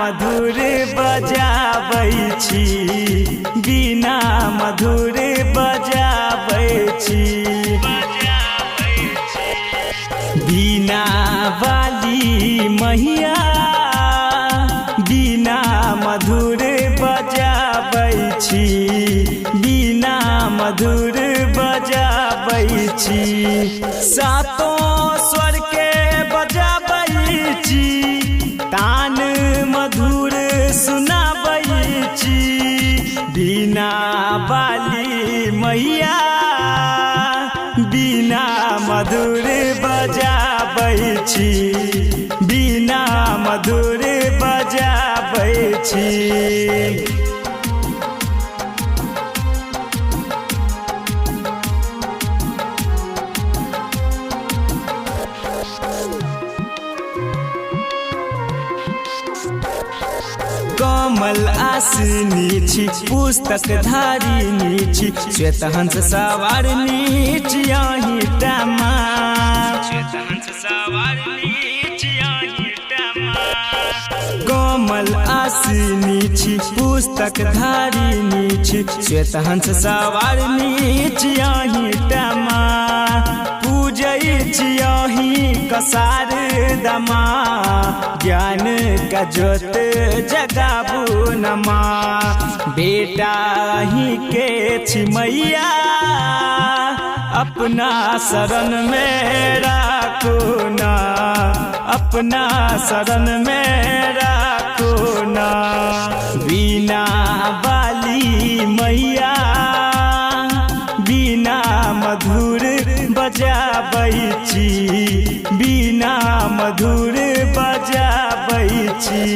मधुर बजाबै छी, बिना मधुर बजाबै छी। बिना वाली मैया बिना मधुर बजाबै छी, बिना मधुर बजाबै छी। सातों स्वर के बजाबै छी, तान मधुर सुनाबै छी। बिना वाली मैया बिना मधुर बजाबै छी, बिना मधुर बजाबै छी। कमल आसिनी छी, पुस्तक धारिणी छी, श्वेत हंस सवारिणी छी अहि टामा। कमल आसिनी छी, पुस्तक धारिणी छी, श्वेत हंस सवारिणी छी अहि टामा। पूजै छी अहि कसार दमा, ज्ञान का ज्योत जगाबू नमा। बेटा ही के छी मैया, अपना शरण में राखो ना, अपना शरण में राखो ना। बिना वाली मैया बिना मधुर बजाबै छी, बिना मधुर बजाबै छी।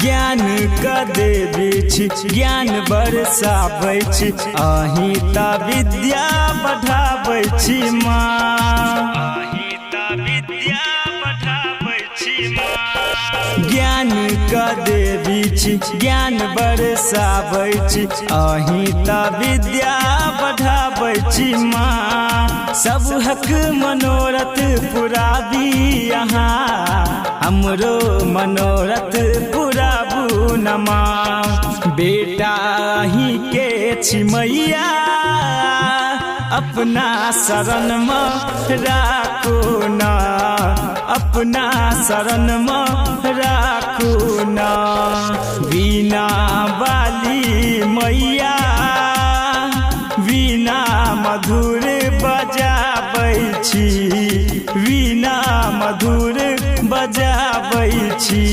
ज्ञान का देवी छी, ज्ञान बरसाबै छी, अहि त विद्या बढ़ाबै छी माँ। ज्ञान का देवी छी, ज्ञान बरसाबै छी, अहि त विद्या बढ़ाबै छी माँ। सब हक मनोरथ पुराबी यहाँ, हमरो मनोरथ पुराबू नमा। बेटा ही के छी मैया, अपना शरण में राखो ना, अपना शरण में राखो ना। बिना वाली मैया बिना मधुर बजाबै छी, बिना मधुर बजाबै छी।